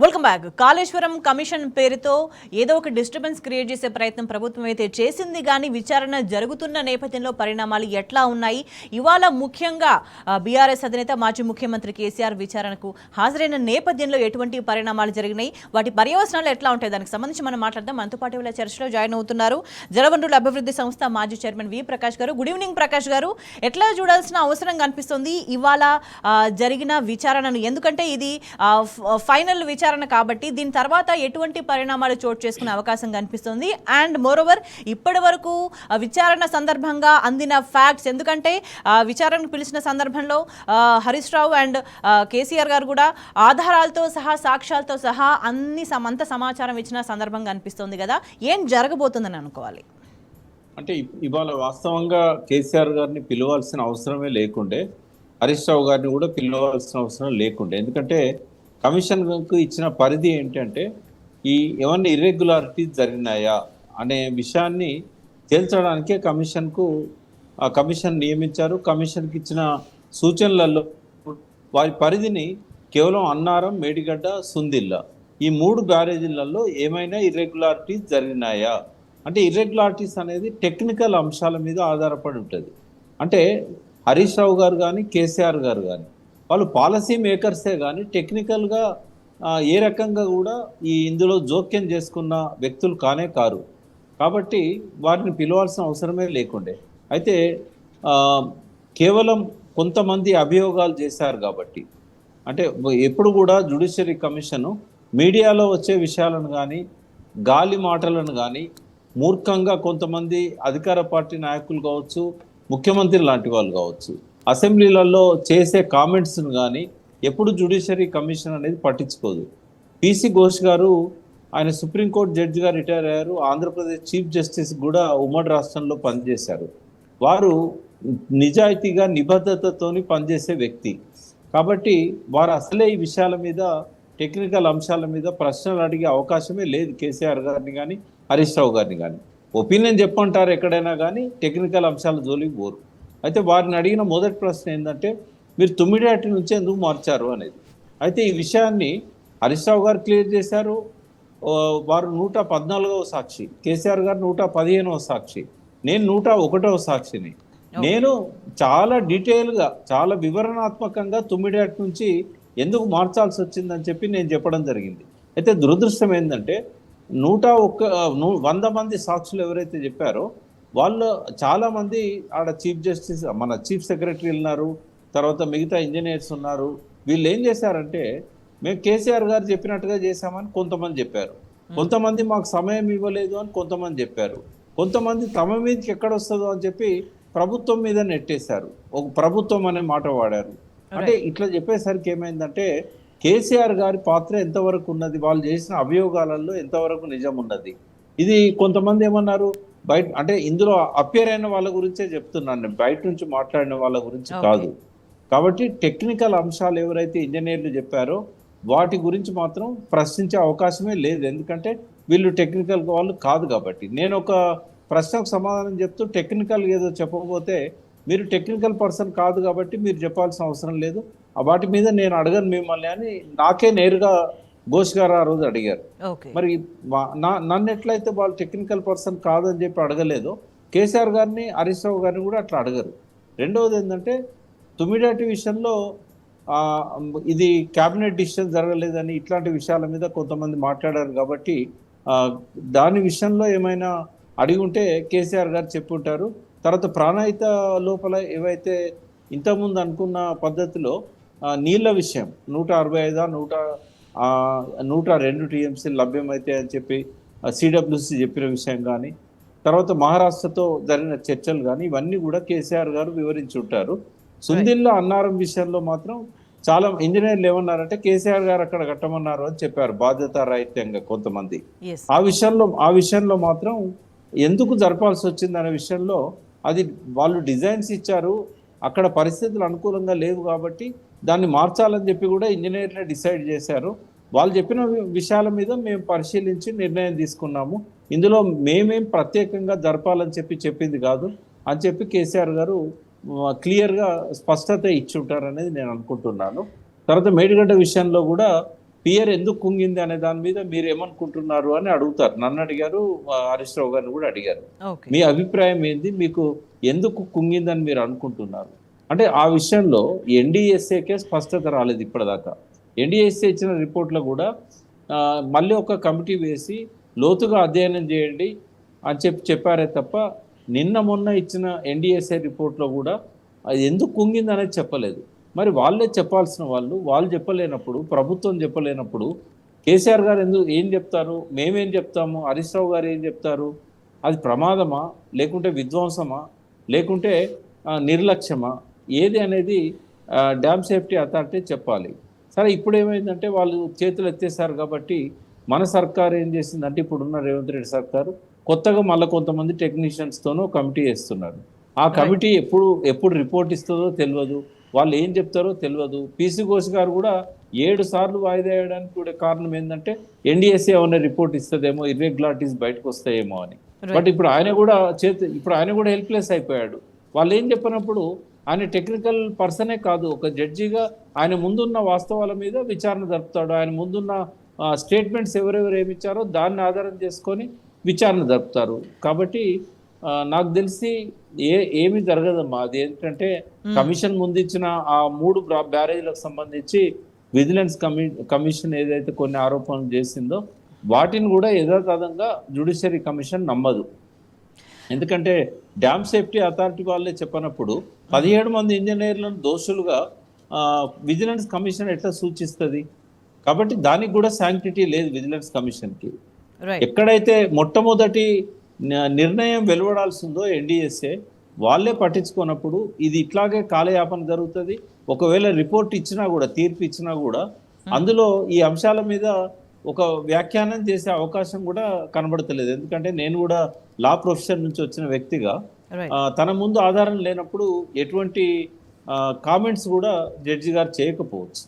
Welcome back. Kaleshwaram commission పేరుతో ఏదో ఒక డిస్టర్బెన్స్ క్రియేట్ చేసే ప్రయత్నం ప్రభుత్వం అయితే చేసింది, కానీ విచారణ జరుగుతున్న నేపథ్యంలో పరిణామాలు ఎట్లా ఉన్నాయి? ఇవాళ ముఖ్యంగా బీఆర్ఎస్ అధినేత మాజీ ముఖ్యమంత్రి కేసీఆర్ విచారణకు హాజరైన నేపథ్యంలో ఎటువంటి పరిణామాలు జరిగినాయి, వాటి పర్యవసనాలు ఎట్లా ఉంటాయి, దానికి సంబంధించి మనం మాట్లాడదాం. మనతో పాటు ఇలా చర్చలో జాయిన్ అవుతున్నారు జలవనరుల అభివృద్ధి సంస్థ మాజీ చైర్మన్ వి ప్రకాష్ గారు. గుడ్ ఈవినింగ్ ప్రకాష్ గారు. ఎట్లా చూడాల్సిన అవసరం కనిపిస్తుంది ఇవాళ జరిగిన విచారణను? ఎందుకంటే ఇది ఫైనల్ విచారణ కాబట్టి దీని తర్వాత ఎటువంటి పరిణామాలు చోటు చేసుకునే అవకాశం కనిపిస్తుంది. అండ్ మోరోవర్ ఇప్పటి వరకు విచారణ సందర్భంగా అందిన ఫ్యాక్ట్స్, ఎందుకంటే విచారణకు పిలిచిన సందర్భంలో హరీష్ రావు అండ్ కేసీఆర్ గారు కూడా ఆధారాలతో సహా సాక్ష్యాలతో సహా అంత సమాచారం ఇచ్చిన సందర్భం కనిపిస్తుంది కదా, ఏం జరగబోతుందని అనుకోవాలి? అంటే ఇవాళ వాస్తవంగా కేసీఆర్ గారిని పిలవాల్సిన అవసరమే లేకుండే, హరీష్ రావు గారిని కూడా పిలవాల్సిన అవసరం లేకుండే. ఎందుకంటే కమిషన్కు ఇచ్చిన పరిధి ఏంటంటే ఈ ఏమన్నా ఇర్రెగ్యులారిటీస్ జరిగినాయా అనే విషయాన్ని తేల్చడానికే కమిషన్ నియమించారు. కమిషన్కి ఇచ్చిన సూచనలలో వారి పరిధిని కేవలం అన్నారం, మేడిగడ్డ, సుందిల్ల ఈ 3 బ్యారేజీలలో ఏమైనా ఇర్రెగ్యులారిటీస్ జరిగినాయా అంటే, ఇర్రెగ్యులారిటీస్ అనేది టెక్నికల్ అంశాల మీద ఆధారపడి ఉంటుంది. అంటే హరీష్ రావు గారు కానీ కేసీఆర్ గారు కానీ వాళ్ళు పాలసీ మేకర్సే కానీ టెక్నికల్గా ఏ రకంగా కూడా ఇందులో జోక్యం చేసుకున్న వ్యక్తులు కానే కారు. కాబట్టి వారిని పిలవాల్సిన అవసరమే లేకుండే. అయితే కేవలం కొంతమంది అభియోగాలు చేశారు కాబట్టి, అంటే ఎప్పుడు కూడా జ్యుడిషియరీ కమిషను మీడియాలో వచ్చే విషయాలను కానీ గాలి మాటలను కానీ మూర్ఖంగా కొంతమంది అధికార పార్టీ నాయకులు కావచ్చు, ముఖ్యమంత్రి లాంటి వాళ్ళు కావచ్చు, అసెంబ్లీలలో చేసే కామెంట్స్ను కానీ ఎప్పుడు జ్యుడిషియరీ కమిషన్ అనేది పట్టించుకోదు. పిసి ఘోష్ గారు ఆయన సుప్రీంకోర్టు జడ్జిగా రిటైర్ అయ్యారు. ఆంధ్రప్రదేశ్ చీఫ్ జస్టిస్ కూడా ఉమ్మడి రాష్ట్రంలో పనిచేశారు. వారు నిజాయితీగా నిబద్ధతతోని పనిచేసే వ్యక్తి కాబట్టి వారు అసలే ఈ విషయాల మీద, టెక్నికల్ అంశాల మీద ప్రశ్నలు అడిగే అవకాశమే లేదు కేసీఆర్ గారిని కానీ హరీష్ రావు గారిని కానీ. ఒపీనియన్ చెప్పంటారు ఎక్కడైనా కానీ టెక్నికల్ అంశాల జోలికి పోరు. అయితే వారిని అడిగిన మొదటి ప్రశ్న ఏంటంటే, మీరు తుమ్మిడియాటి నుంచి ఎందుకు మార్చారు అనేది. అయితే ఈ విషయాన్ని హరీష్ రావు గారు క్లియర్ చేశారు. వారు 114వ సాక్షి, కేసీఆర్ గారు 115వ సాక్షి, నేను 101వ సాక్షిని. నేను చాలా డీటెయిల్గా, చాలా వివరణాత్మకంగా తుమ్మిడియాటి నుంచి ఎందుకు మార్చాల్సి వచ్చిందని చెప్పి నేను చెప్పడం జరిగింది. అయితే దురదృష్టం ఏంటంటే 100 మంది సాక్షులు ఎవరైతే చెప్పారో వాళ్ళు చాలామంది ఆడ చీఫ్ జస్టిస్, మన చీఫ్ సెక్రటరీ ఉన్నారు, తర్వాత మిగతా ఇంజనీర్స్ ఉన్నారు. వీళ్ళు ఏం చేశారంటే, మేము కేసీఆర్ గారు చెప్పినట్టుగా చేశామని కొంతమంది చెప్పారు, కొంతమంది మాకు సమయం ఇవ్వలేదు అని కొంతమంది చెప్పారు, కొంతమంది తమ మీదకి ఎక్కడ వస్తుందో అని చెప్పి ప్రభుత్వం మీద నెట్టేశారు, ఒక ప్రభుత్వం అనే మాట వాడారు. అంటే ఇట్లా చెప్పేసరికి ఏమైందంటే కేసీఆర్ గారి పాత్ర ఎంతవరకు ఉన్నది, వాళ్ళు చేసిన అభియోగాలలో ఎంతవరకు నిజం ఉన్నది. ఇది కొంతమంది ఏమన్నారు, బయట అంటే ఇందులో అపియర్ అయిన వాళ్ళ గురించే చెప్తున్నాను నేను, బయట నుంచి మాట్లాడిన వాళ్ళ గురించి కాదు. కాబట్టి టెక్నికల్ అంశాలు ఎవరైతే ఇంజనీర్లు చెప్పారో వాటి గురించి మాత్రం ప్రశ్నించే అవకాశమే లేదు, ఎందుకంటే వీళ్ళు టెక్నికల్ వాళ్ళు కాదు కాబట్టి. నేను ఒక ప్రశ్నకు సమాధానం చెప్తూ టెక్నికల్ ఏదో చెప్పకపోతే, మీరు టెక్నికల్ పర్సన్ కాదు కాబట్టి మీరు చెప్పాల్సిన అవసరం లేదు, వాటి మీద నేను అడగను మిమ్మల్ని అని నాకే నేరుగా ఘోష్ గారు ఆ రోజు అడిగారు. మరి నన్ను ఎట్లయితే వాళ్ళు టెక్నికల్ పర్సన్ కాదని చెప్పి అడగలేదో, కేసీఆర్ గారిని, హరీష్ రావు గారిని కూడా అట్లా అడగరు. రెండవది ఏంటంటే, తుమ్మిడియాటి విషయంలో ఇది క్యాబినెట్ డిసిషన్ జరగలేదని ఇట్లాంటి విషయాల మీద కొంతమంది మాట్లాడారు కాబట్టి దాని విషయంలో ఏమైనా అడిగి ఉంటే కేసీఆర్ గారు చెప్పుంటారు. తర్వాత ప్రాణహిత లోపల ఏవైతే ఇంతకుముందు అనుకున్న పద్ధతిలో నీళ్ళ విషయం 165 102 టీఎంసీ లభ్యమైతే అని చెప్పి సిడబ్ల్యూసి చెప్పిన విషయం కానీ, తర్వాత మహారాష్ట్రతో జరిగిన చర్చలు కానీ ఇవన్నీ కూడా కేసీఆర్ గారు వివరించి ఉంటారు. సుందిల్ల అన్నారం విషయంలో మాత్రం చాలా ఇంజనీర్లు ఏమన్నారంటే కేసీఆర్ గారు అక్కడ కట్టమన్నారు అని చెప్పారు బాధ్యతారాహిత్యంగా కొంతమంది. ఆ విషయంలో మాత్రం ఎందుకు జరపాల్సి వచ్చింది అనే విషయంలో, అది వాళ్ళు డిజైన్స్ ఇచ్చారు, అక్కడ పరిస్థితులు అనుకూలంగా లేవు కాబట్టి దాన్ని మార్చాలని చెప్పి కూడా ఇంజనీర్లే డిసైడ్ చేశారు. వాళ్ళు చెప్పిన విషయాల మీద మేము పరిశీలించి నిర్ణయం తీసుకున్నాము, ఇందులో మేమేం ప్రత్యేకంగా జరపాలని చెప్పింది కాదు అని చెప్పి కేసీఆర్ గారు క్లియర్గా స్పష్టత ఇచ్చి ఉంటారనేది నేను అనుకుంటున్నాను. తర్వాత మేడిగడ్డ విషయంలో కూడా పియర్ ఎందుకు కుంగింది అనే దాని మీద మీరు ఏమనుకుంటున్నారు అని అడుగుతారు. నన్ను అడిగారు, హరీష్ రావు గారిని కూడా అడిగారు. ఓకే. మీ అభిప్రాయం ఏంది, మీకు ఎందుకు కుంగిందని మీరు అనుకుంటున్నారు అంటే ఆ విషయంలో ఎన్డీఎస్ఏకే స్పష్టత రాలేదు ఇప్పటిదాకా. ఎన్డీఎస్ఏ ఇచ్చిన రిపోర్ట్లో కూడా మళ్ళీ ఒక కమిటీ వేసి లోతుగా అధ్యయనం చేయండి అని చెప్పారే తప్ప నిన్న మొన్న ఇచ్చిన ఎన్డీఎస్ఏ రిపోర్ట్లో కూడా అది ఎందుకు కుంగింది అనేది చెప్పలేదు. మరి వాళ్ళే చెప్పాల్సిన వాళ్ళు చెప్పలేనప్పుడు, ప్రభుత్వం చెప్పలేనప్పుడు కేసీఆర్ గారు ఏం చెప్తారు, మేమేం చెప్తాము, హరీష్ రావు గారు ఏం చెప్తారు? అది ప్రమాదమా, లేకుంటే విధ్వంసమా, లేకుంటే నిర్లక్ష్యమా, ఏది అనేది డ్యామ్ సేఫ్టీ అథారిటీ చెప్పాలి. సరే, ఇప్పుడు ఏమైందంటే వాళ్ళు చేతులు ఎత్తేసారు కాబట్టి మన సర్కారు ఏం చేసిందంటే, ఇప్పుడున్న రేవంత్ రెడ్డి సర్కారు కొత్తగా మళ్ళీ కొంతమంది టెక్నీషియన్స్తోనూ కమిటీ వేస్తున్నారు. ఆ కమిటీ ఎప్పుడు రిపోర్ట్ ఇస్తుందో తెలియదు, వాళ్ళు ఏం చెప్తారో తెలియదు. పీసీ ఘోష్ గారు కూడా 7 సార్లు వాయిదా వేయడానికి కూడా కారణం ఏంటంటే ఎన్డీఎస్ఏ ఏమైనా రిపోర్ట్ ఇస్తుందేమో, ఇర్రెగ్యులారిటీస్ బయటకు వస్తాయేమో అని. బట్ ఇప్పుడు ఆయన కూడా హెల్ప్లెస్ అయిపోయాడు. వాళ్ళు ఏం చెప్పినప్పుడు ఆయన టెక్నికల్ పర్సనే కాదు, ఒక జడ్జిగా ఆయన ముందున్న వాస్తవాల మీద విచారణ జరుపుతాడు. ఆయన ముందున్న స్టేట్మెంట్స్ ఎవరెవరు ఏమి ఇచ్చారో దాన్ని ఆధారం చేసుకొని విచారణ జరుపుతారు. కాబట్టి నాకు తెలిసి ఏమి జరగదమ్మా. అది ఏంటంటే కమిషన్ ముందు ఇచ్చిన ఆ 3 బ్యారేజ్లకు సంబంధించి విజిలెన్స్ కమిషన్ ఏదైతే కొన్ని ఆరోపణలు చేసిందో వాటిని కూడా యథాతథంగా జ్యుడిషియరీ కమిషన్ నమ్మదు. ఎందుకంటే డ్యామ్ సేఫ్టీ అథారిటీ వాళ్ళే చెప్పనప్పుడు 17 మంది ఇంజనీర్లను దోషులుగా విజిలెన్స్ కమిషన్ ఎట్లా సూచిస్తుంది? కాబట్టి దానికి కూడా శాంక్టిటీ లేదు విజిలెన్స్ కమిషన్కి. ఎక్కడైతే మొట్టమొదటి నిర్ణయం వెలువడాల్సిందో ఎన్డీఎస్ఏ వాళ్ళే పట్టించుకున్నప్పుడు ఇది ఇట్లాగే కాలయాపన జరుగుతుంది. ఒకవేళ రిపోర్ట్ ఇచ్చినా కూడా, తీర్పు ఇచ్చినా కూడా అందులో ఈ అంశాల మీద ఒక వ్యాఖ్యానం చేసే అవకాశం కూడా కనబడతలేదు. ఎందుకంటే నేను కూడా లా ప్రొఫెషన్ నుంచి వచ్చిన వ్యక్తిగా తన ముందు ఆధారం లేనప్పుడు ఎటువంటి కామెంట్స్ కూడా జడ్జి గారు చేయకపోవచ్చు.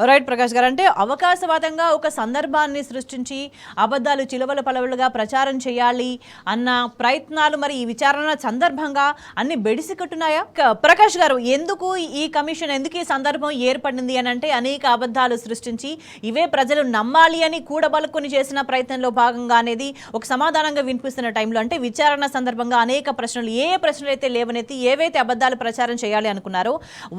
రైట్ ప్రకాష్ గారు, అంటే అవకాశవాదంగా ఒక సందర్భాన్ని సృష్టించి అబద్ధాలు చిలవల పలవలుగా ప్రచారం చేయాలి అన్న ప్రయత్నాలు మరి ఈ విచారణ సందర్భంగా అన్ని బెడిసి కట్టున్నాయా? ప్రకాష్ గారు, ఎందుకు ఈ కమిషన్, ఎందుకు ఈ సందర్భం ఏర్పడింది అని అంటే అనేక అబద్ధాలు సృష్టించి ఇవే ప్రజలు నమ్మాలి అని కూడబలుకొని చేసిన ప్రయత్నంలో భాగంగా అనేది ఒక సమాధానంగా వినిపిస్తున్న టైంలో అంటే విచారణ సందర్భంగా అనేక ప్రశ్నలు, ఏ ప్రశ్నలు అయితే లేవనెత్తి ఏవైతే అబద్ధాలు ప్రచారం చేయాలి అనుకున్నారో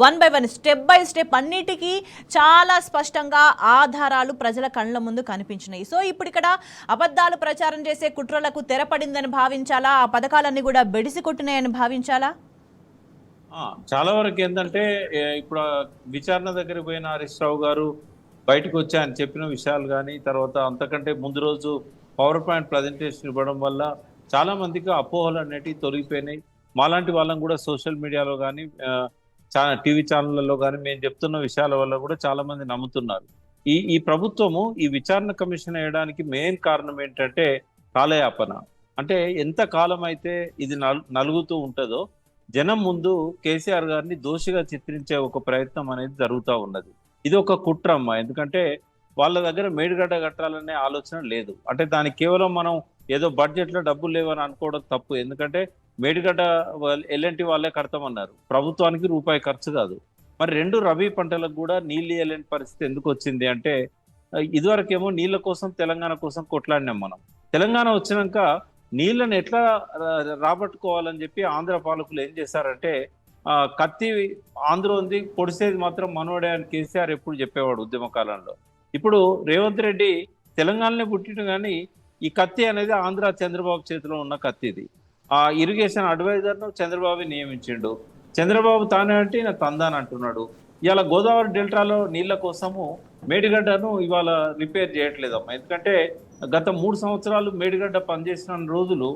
1 by 1 స్టెప్ బై స్టెప్ అన్నిటికీ చాలా స్పష్టంగా ఆధారాలు ప్రజల కళ్ళ ముందు కనిపించినాయి. సో ఇప్పుడు ఇక్కడ అబద్ధాలు ప్రచారం చేసే కుట్రలకు తెరపడిందని భావించాలా? ఆ పథకాలన్నీ కూడా బెడిసి కొట్టినాయని భావించాలా? చాలా వరకు ఏంటంటే ఇప్పుడు విచారణ దగ్గర పోయిన హరీష్ రావు గారు బయటకు వచ్చి ఆయన చెప్పిన విషయాలు కానీ, తర్వాత అంతకంటే ముందు రోజు పవర్ పాయింట్ ప్రజెంటేషన్ ఇవ్వడం వల్ల చాలా మందికి అపోహలు అనేటివి తొలగిపోయినాయి. మాలాంటి వాళ్ళని కూడా సోషల్ మీడియాలో కానీ టీవీ ఛానళ్లలో కానీ మేము చెప్తున్న విషయాల వల్ల కూడా చాలా మంది నమ్ముతున్నారు. ఈ ప్రభుత్వము ఈ విచారణ కమిషన్ వేయడానికి మెయిన్ కారణం ఏంటంటే కాలయాపన. అంటే ఎంత కాలం అయితే ఇది నలుగుతూ ఉంటుందో జనం ముందు కేసీఆర్ గారిని దోషిగా చిత్రించే ఒక ప్రయత్నం అనేది జరుగుతూ ఉన్నది. ఇది ఒక కుట్రమ్మ. ఎందుకంటే వాళ్ళ దగ్గర మేడిగడ్డ కట్టాలనే ఆలోచన లేదు. అంటే దానికి కేవలం మనం ఏదో బడ్జెట్లో డబ్బులు లేవని అనుకోవడం తప్పు. ఎందుకంటే మేడిగడ్డ ఎల్ఎన్టీ వాళ్ళే కడతామన్నారు, ప్రభుత్వానికి రూపాయి ఖర్చు కాదు. మరి 2 రబీ పంటలకు కూడా నీళ్ళు ఇవ్వలేని పరిస్థితి ఎందుకు వచ్చింది అంటే, ఇదివరకేమో నీళ్ళ కోసం తెలంగాణ కోసం కొట్లాడినాం మనం. తెలంగాణ వచ్చినాక నీళ్ళని ఎట్లా రాబట్టుకోవాలని చెప్పి ఆంధ్ర పాలకులు ఏం చేశారంటే, కత్తి ఆంధ్ర ఉంది, పొడిసేది మాత్రం మనోడే అని కేసీఆర్ ఎప్పుడు చెప్పేవాడు ఉద్యమ కాలంలో. ఇప్పుడు రేవంత్ రెడ్డి తెలంగాణలో పుట్టిన కానీ ఈ కత్తి అనేది ఆంధ్ర చంద్రబాబు చేతిలో ఉన్న కత్తి. ఇది ఆ ఇరిగేషన్ అడ్వైజర్ను చంద్రబాబు నియమించిండు. చంద్రబాబు తానే అంటే నా తందాని అంటున్నాడు. ఇవాళ గోదావరి డెల్టాలో నీళ్ల కోసము మేడిగడ్డను ఇవాళ రిపేర్ చేయట్లేదమ్మా. ఎందుకంటే గత 3 సంవత్సరాలు మేడిగడ్డ పనిచేసిన రోజులు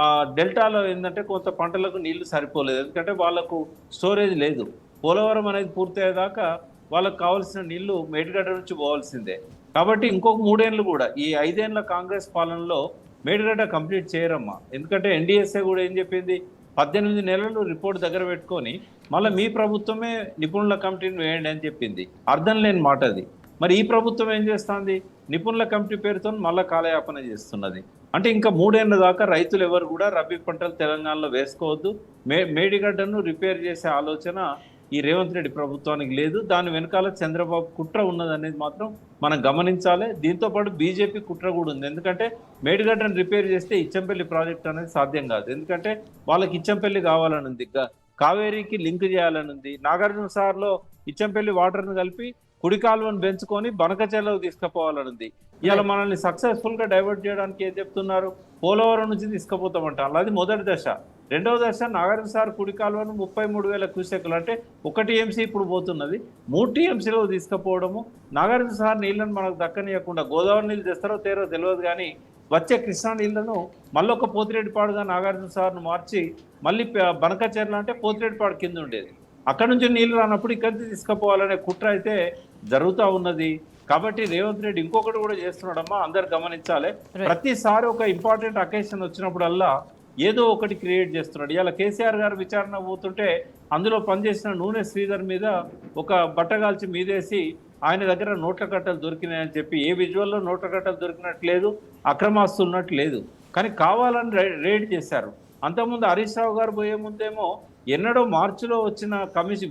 ఆ డెల్టాలో ఏంటంటే కొంత పంటలకు నీళ్లు సరిపోలేదు. ఎందుకంటే వాళ్ళకు స్టోరేజ్ లేదు. పోలవరం అనేది పూర్తయ్యేదాకా వాళ్ళకు కావాల్సిన నీళ్లు మేడిగడ్డ నుంచి పోవాల్సిందే. కాబట్టి ఇంకొక 3 ఏళ్ళు కూడా ఈ 5 ఏళ్ల కాంగ్రెస్ పాలనలో మేడిగడ్డ కంప్లీట్ చేయరమ్మా. ఎందుకంటే ఎన్డీఎస్ఏ కూడా ఏం చెప్పింది, 18 నెలలు రిపోర్ట్ దగ్గర పెట్టుకొని మళ్ళీ మీ ప్రభుత్వమే నిపుణుల కమిటీని వేయండి అని చెప్పింది. అర్థం లేని మాట అది. మరి ఈ ప్రభుత్వం ఏం చేస్తుంది, నిపుణుల కమిటీ పేరుతో మళ్ళీ కాలయాపన చేస్తున్నది. అంటే ఇంకా 3 ఏళ్ల దాకా రైతులు ఎవరు కూడా రబీ పంటలు తెలంగాణలో వేసుకోవద్దు, మేడిగడ్డను రిపేర్ చేసే ఆలోచన ఈ రేవంత్ రెడ్డి ప్రభుత్వానికి లేదు. దాని వెనకాల చంద్రబాబు కుట్ర ఉన్నదనేది మాత్రం మనం గమనించాలి. దీంతో పాటు బీజేపీ కుట్ర కూడా ఉంది. ఎందుకంటే మేడిగడ్డను రిపేర్ చేస్తే ఇచ్చంపల్లి ప్రాజెక్ట్ అనేది సాధ్యం కాదు. ఎందుకంటే వాళ్ళకి ఇచ్చంపల్లి కావాలని ఉంది, కావేరీకి లింక్ చేయాలని ఉంది. నాగార్జున సాగర్లో ఇచ్చంపల్లి వాటర్ను కలిపి కుడి కాలువను పెంచుకొని బనకచెర్లకు తీసుకుపోవాలని ఉంది. ఇవాళ మనల్ని సక్సెస్ఫుల్ గా డైవర్ట్ చేయడానికి ఏం చెప్తున్నారు, పోలవరం నుంచి తీసుకుపోతామంటారు. అది మొదటి దశ. రెండవ దశ నాగార్జున సాగర్ కుడి కాలువను 33,000 క్యూసెక్లు అంటే 1 టీఎంసీ ఇప్పుడు పోతున్నది, 3 టీఎంసీలో తీసుకుపోవడము. నాగార్జున సాగర్ నీళ్ళను మనకు దక్కనియకుండా గోదావరి నీళ్ళు తెస్తారో తేరో తెలియదు, కానీ వచ్చే కృష్ణా నీళ్లను మళ్ళీ ఒక పోతిరెడ్డిపాడుగా నాగార్జున సాగర్ను మార్చి మళ్ళీ బనకచెర్ల అంటే పోతిరెడ్డిపాడు కింద ఉండేది, అక్కడ నుంచి నీళ్లు రానప్పుడు ఇక్కడి నుంచి తీసుకుపోవాలనే కుట్ర అయితే జరుగుతూ ఉన్నది. కాబట్టి రేవంత్ రెడ్డి ఇంకొకటి కూడా చేస్తున్నాడమ్మా, అందరు గమనించాలి. ప్రతిసారి ఒక ఇంపార్టెంట్ అకేషన్ వచ్చినప్పుడల్లా ఏదో ఒకటి క్రియేట్ చేస్తున్నాడు. ఇలా కేసీఆర్ గారు విచారణ పోతుంటే అందులో పనిచేసిన నూనె శ్రీధర్ మీద ఒక బట్టగాల్చి మీదేసి ఆయన దగ్గర నోట్ల కట్టలు దొరికినాయని చెప్పి, ఏ విజువల్లో నోట్ల కట్టలు దొరికినట్టు లేదు, అక్రమాస్తు ఉన్నట్టు లేదు, కానీ కావాలని రేడ్ చేశారు. అంతకుముందు హరీష్ రావు గారు పోయే ముందేమో ఎన్నడో మార్చిలో వచ్చిన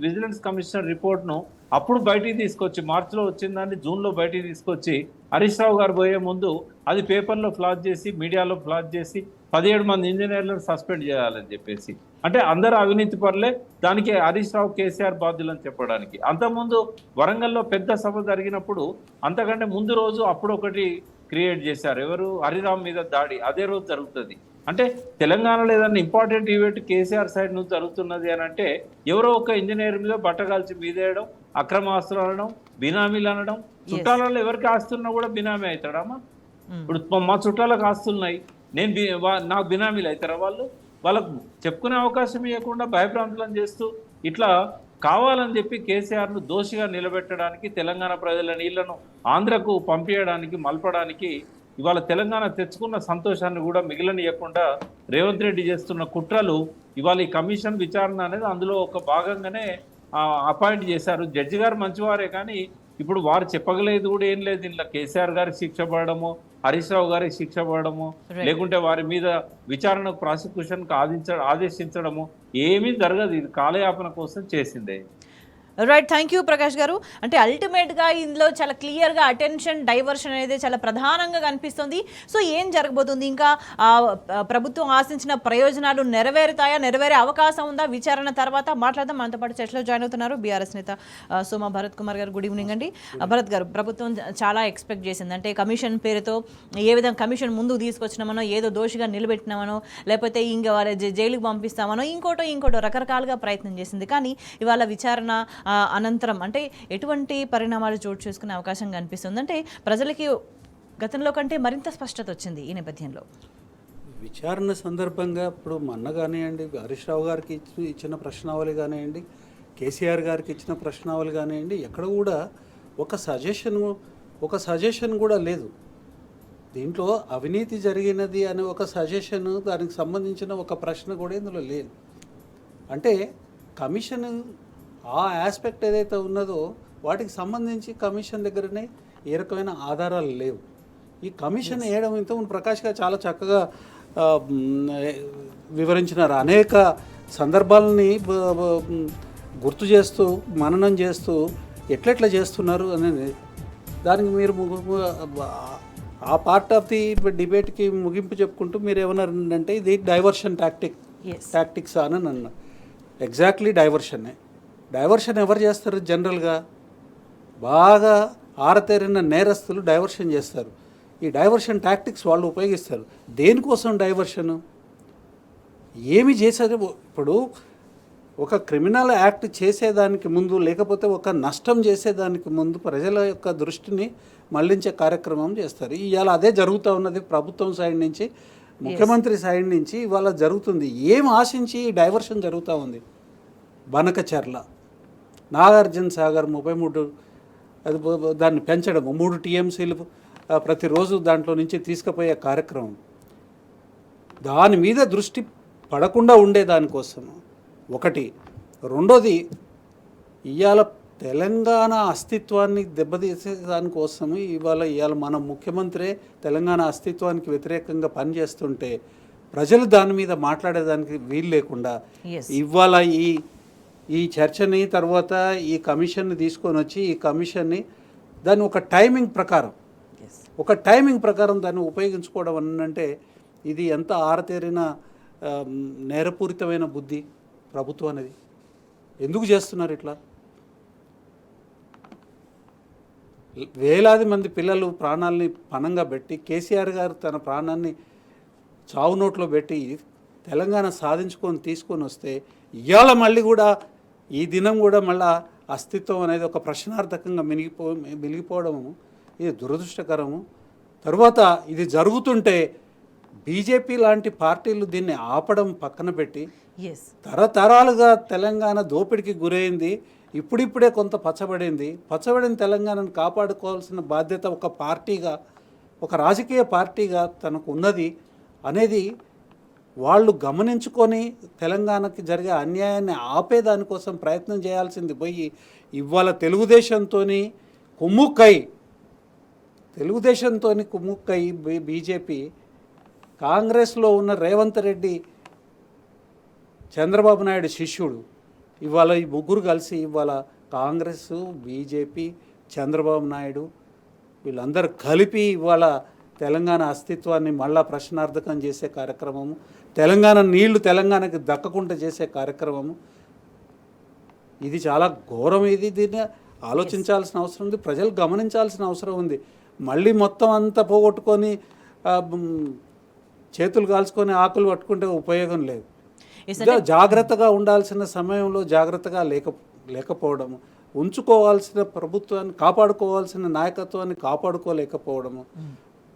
విజిలెన్స్ కమిషనర్ రిపోర్ట్ను అప్పుడు బయటికి తీసుకొచ్చి, మార్చిలో వచ్చిన దాన్ని జూన్లో బయటికి తీసుకొచ్చి హరీష్ రావు గారు పోయే ముందు అది పేపర్లో ఫ్లాష్ చేసి మీడియాలో ఫ్లాష్ చేసి 17 మంది ఇంజనీర్లను సస్పెండ్ చేయాలని చెప్పేసి, అంటే అందరూ అవినీతి పరులే, దానికి హరీష్ రావు కేసీఆర్ బాధ్యులని చెప్పడానికి. అంతకుముందు వరంగల్లో పెద్ద సభ జరిగినప్పుడు అంతకంటే ముందు రోజు అప్పుడు ఒకటి క్రియేట్ చేశారు, ఎవరు, హరిరామ్ మీద దాడి అదే రోజు జరుగుతుంది. అంటే తెలంగాణలో ఏదన్నా ఇంపార్టెంట్ ఈవెంట్ కేసీఆర్ సైడ్ నుంచి జరుగుతున్నది అని అంటే ఎవరో ఒక ఇంజనీర్ మీద బట్టగాల్చి మీదేయడం, అక్రమ ఆస్తులు అనడం, బినామీలు అనడం. చుట్టాలలో ఎవరికి ఆస్తున్నా కూడా బినామీ అవుతాడమ్మా. ఇప్పుడు మా చుట్టాలకు ఆస్తున్నాయి, నాకు బినామీలు అవుతారా వాళ్ళు? వాళ్ళకు చెప్పుకునే అవకాశం ఇవ్వకుండా భయభ్రాంతులను చేస్తూ ఇట్లా కావాలని చెప్పి కేసీఆర్ను దోషిగా నిలబెట్టడానికి, తెలంగాణ ప్రజల నీళ్లను ఆంధ్రకు పంపించడానికి, మలపడానికి, ఇవాళ తెలంగాణ తెచ్చుకున్న సంతోషాన్ని కూడా మిగిలనియకుండా రేవంత్ రెడ్డి చేస్తున్న కుట్రలు, ఇవాళ ఈ కమిషన్ విచారణ అనేది అందులో ఒక భాగంగానే అపాయింట్ చేశారు. జడ్జి గారు మంచివారే, కానీ ఇప్పుడు వారు చెప్పగలేదు కూడా ఏం లేదు. ఇంట్లో కేసీఆర్ గారికి శిక్ష పడడము, హరీష్ రావు గారికి శిక్ష పడడము, లేకుంటే వారి మీద విచారణకు ప్రాసిక్యూషన్కు ఆదేశించడము ఏమీ జరగదు. ఇది కాలయాపన కోసం చేసిందే. రైట్, థ్యాంక్ యూ ప్రకాష్ గారు. అంటే అల్టిమేట్గా ఇందులో చాలా క్లియర్గా అటెన్షన్ డైవర్షన్ అనేది చాలా ప్రధానంగా కనిపిస్తుంది. సో ఏం జరగబోతుంది, ఇంకా ప్రభుత్వం ఆశించిన ప్రయోజనాలు నెరవేరుతాయా, నెరవేరే అవకాశం ఉందా విచారణ తర్వాత? మాట్లాడదాం. మనతో పాటు చర్చలో జాయిన్ అవుతున్నారు బీఆర్ఎస్ నేత సోమ భరత్ కుమార్ గారు. గుడ్ ఈవినింగ్ అండి. భరత్ గారు, ప్రభుత్వం చాలా ఎక్స్పెక్ట్ చేసింది, అంటే కమిషన్ పేరుతో ఏ విధంగా కమిషన్ ముందుకు తీసుకొచ్చినామనో, ఏదో దోషిగా నిలబెట్టినామనో, లేకపోతే ఇంకా వాళ్ళ జైలుకి పంపిస్తామనో, ఇంకోటో రకరకాలుగా ప్రయత్నం చేసింది. కానీ ఇవాళ విచారణ అనంతరం అంటే ఎటువంటి పరిణామాలు చోటు చేసుకునే అవకాశం కనిపిస్తుంది? అంటే ప్రజలకి గతంలో కంటే మరింత స్పష్టత వచ్చింది ఈ నేపథ్యంలో. విచారణ సందర్భంగా ఇప్పుడు మొన్న కానివ్వండి, హరీష్ రావు గారికి ఇచ్చిన ప్రశ్నావళి కానివ్వండి, కేసీఆర్ గారికి ఇచ్చిన ప్రశ్నావళి కానివ్వండి, ఎక్కడ కూడా ఒక సజెషన్ కూడా లేదు. దీంట్లో అవినీతి జరిగినది అనే ఒక సజెషన్, దానికి సంబంధించిన ఒక ప్రశ్న కూడా ఇందులో లేదు. అంటే కమిషన్ ఆ ఆస్పెక్ట్ ఏదైతే ఉన్నదో వాటికి సంబంధించి కమిషన్ దగ్గరనే ఏ రకమైన ఆధారాలు లేవు. ఈ కమిషన్ వేయడం ఇంతకుముందు ప్రకాష్ గారు చాలా చక్కగా వివరించినారు. అనేక సందర్భాలని గుర్తు చేస్తూ, మననం చేస్తూ ఎట్లెట్లా చేస్తున్నారు అనేది, దానికి మీరు ఆ పార్ట్ ఆఫ్ ది డిబేట్కి ముగింపు చెప్పుకుంటూ మీరు ఏమన్నారంటే ఇది డైవర్షన్ టాక్టిక్స్ అని అన్నారు. ఎగ్జాక్ట్లీ డైవర్షన్ ఎవరు చేస్తారు? జనరల్గా బాగా ఆరతేరిన నేరస్తులు డైవర్షన్ చేస్తారు. ఈ డైవర్షన్ టాక్టిక్స్ వాళ్ళు ఉపయోగిస్తారు. దేనికోసం డైవర్షను? ఏమి చేసేది? ఇప్పుడు ఒక క్రిమినల్ యాక్ట్ చేసేదానికి ముందు, లేకపోతే ఒక నష్టం చేసేదానికి ముందు ప్రజల యొక్క దృష్టిని మళ్లించే కార్యక్రమం చేస్తారు. ఇవాళ అదే జరుగుతూ ఉన్నది ప్రభుత్వం సైడ్ నుంచి, ముఖ్యమంత్రి సైడ్ నుంచి ఇవాళ జరుగుతుంది. ఏం ఆశించి ఈ డైవర్షన్ జరుగుతూ ఉంది? బనకచెర్ల, నాగార్జున సాగర్ 33 అది దాన్ని పెంచడం, 3 టీఎంసీలు ప్రతిరోజు దాంట్లో నుంచి తీసుకుపోయే కార్యక్రమం, దాని మీద దృష్టి పడకుండా ఉండే దానికోసం ఒకటి. రెండోది, ఇవాళ తెలంగాణ అస్తిత్వాన్ని దెబ్బతీసే దానికోసం ఇవాళ మన ముఖ్యమంత్రి తెలంగాణ అస్తిత్వానికి వ్యతిరేకంగా పనిచేస్తుంటే ప్రజలు దాని మీద మాట్లాడేదానికి వీలు లేకుండా ఇవాళ ఈ చర్చని తర్వాత ఈ కమిషన్ని తీసుకొని వచ్చి ఈ కమిషన్ని దాన్ని ఒక టైమింగ్ ప్రకారం దాన్ని ఉపయోగించుకోవడం అంటే ఇది ఎంత ఆరతేరిన నేరపూరితమైన బుద్ధి ప్రభుత్వం అనేది. ఎందుకు చేస్తున్నారు ఇట్లా? వేలాది మంది పిల్లలు ప్రాణాలని పణంగా పెట్టి కేసీఆర్ గారు తన ప్రాణాన్ని చావు నోట్లో పెట్టి తెలంగాణ తీసుకొని వస్తే ఇవాళ మళ్ళీ కూడా ఈ దినం కూడా మళ్ళా అస్తిత్వం అనేది ఒక ప్రశ్నార్థకంగా మిగిలిపోవడము ఇది దురదృష్టకరము. తర్వాత ఇది జరుగుతుంటే బీజేపీ లాంటి పార్టీలు దీన్ని ఆపడం పక్కన పెట్టి తరతరాలుగా తెలంగాణ దోపిడికి గురైంది, ఇప్పుడిప్పుడే కొంత పచ్చబడిన తెలంగాణను కాపాడుకోవాల్సిన బాధ్యత ఒక పార్టీగా, ఒక రాజకీయ పార్టీగా తనకు ఉన్నది అనేది వాళ్ళు గమనించుకొని తెలంగాణకి జరిగే అన్యాయాన్ని ఆపేదానికోసం ప్రయత్నం చేయాల్సింది పోయి ఇవాళ తెలుగుదేశంతో కుమ్ముక్కై బీజేపీ కాంగ్రెస్లో ఉన్న రేవంత్ రెడ్డి చంద్రబాబు నాయుడు శిష్యుడు ఇవాళ ఈ ముగ్గురు కలిసి ఇవాళ కాంగ్రెస్, బీజేపీ, చంద్రబాబు నాయుడు వీళ్ళందరూ కలిపి ఇవాళ తెలంగాణ అస్తిత్వాన్ని మళ్ళా ప్రశ్నార్థకం చేసే కార్యక్రమము, తెలంగాణకి దక్కకుండా చేసే కార్యక్రమము ఇది చాలా ఘోరం. దీన్ని ఆలోచించాల్సిన అవసరం ఉంది, ప్రజలు గమనించాల్సిన అవసరం ఉంది. మళ్ళీ మొత్తం అంతా పోగొట్టుకొని చేతులు కాల్చుకొని ఆకులు పట్టుకుంటే ఉపయోగం లేదు. జాగ్రత్తగా ఉండాల్సిన సమయంలో జాగ్రత్తగా లేకపోవడము, ఉంచుకోవాల్సిన ప్రభుత్వాన్ని కాపాడుకోవాల్సిన నాయకత్వాన్ని కాపాడుకోలేకపోవడము,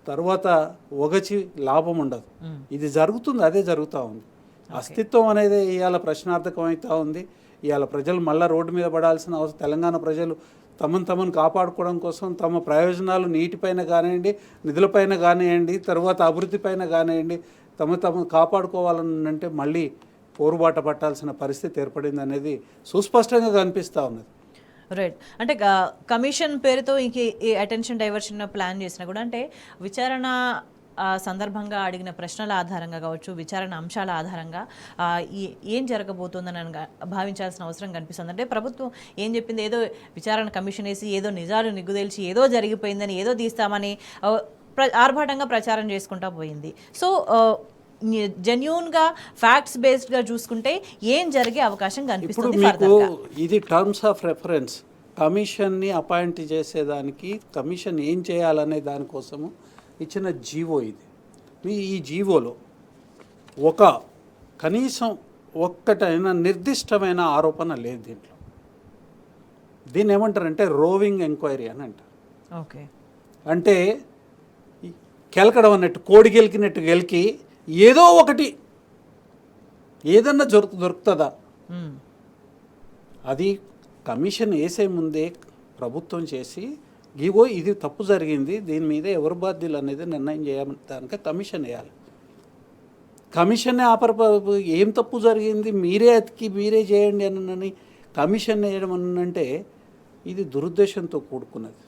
తర్వాత ఒగచి లాభం ఉండదు. ఇది జరుగుతుంది, అదే జరుగుతూ ఉంది. అస్తిత్వం అనేది ఇవాళ ప్రశ్నార్థకం అవుతూ ఉంది. ఇవాళ ప్రజలు మళ్ళీ రోడ్డు మీద పడాల్సిన అవసరం, తెలంగాణ ప్రజలు తమను కాపాడుకోవడం కోసం తమ ప్రయోజనాలు నీటిపైన కానివ్వండి, నిధులపైన కానివ్వండి, తర్వాత అభివృద్ధిపైన కానివ్వండి, తమ కాపాడుకోవాలని అంటే మళ్ళీ పోరుబాట పట్టాల్సిన పరిస్థితి ఏర్పడింది అనేది సుస్పష్టంగా కనిపిస్తూ ఉన్నది. రైట్. అంటే కమిషన్ పేరుతో ఇంక ఈ అటెన్షన్ డైవర్షన్ ప్లాన్ చేసినా కూడా అంటే విచారణ సందర్భంగా అడిగిన ప్రశ్నల ఆధారంగా కావచ్చు, విచారణ అంశాల ఆధారంగా ఏం జరగబోతుందని భావించాల్సిన అవసరం కనిపిస్తుంది. అంటే ప్రభుత్వం ఏం చెప్పింది, ఏదో విచారణ కమిషన్ వేసి ఏదో నిజాలు నిగ్గుదేల్చి ఏదో జరిగిపోయిందని ఏదో తీస్తామని ఆర్భాటంగా ప్రచారం చేసుకుంటా పోయింది. సో జెన్యూన్గా ఫ్యాక్ట్స్ బేస్డ్గా చూసుకుంటే ఏం జరిగే అవకాశం కనిపిస్తుంది? ఇది టర్మ్స్ ఆఫ్ రెఫరెన్స్ కమిషన్ని అపాయింట్ చేసేదానికి, కమిషన్ ఏం చేయాలనే దానికోసము ఇచ్చిన జీవో ఇది. ఈ జీవోలో కనీసం ఒక్కటైనా నిర్దిష్టమైన ఆరోపణ లేదు దీంట్లో. దీన్ని ఏమంటారంటే రోవింగ్ ఎంక్వైరీ అని అంటారు. ఓకే, అంటే కెలకడం అన్నట్టు, కోడి గెలికినట్టు గెలికి ఏదో ఒకటి ఏదన్నా దొరుకుతుందా? అది కమిషన్ వేసే ముందే ప్రభుత్వం చేసి ఇది తప్పు జరిగింది, దీని మీద ఎవరు బాధ్యులు అనేది నిర్ణయం చేయడానికి కమిషన్ వేయాలి. కమిషన్ ఏం తప్పు జరిగింది మీరే మీరే చేయండి అని కమిషన్ వేయడం అంటే ఇది దురుద్దేశంతో కూడుకున్నది.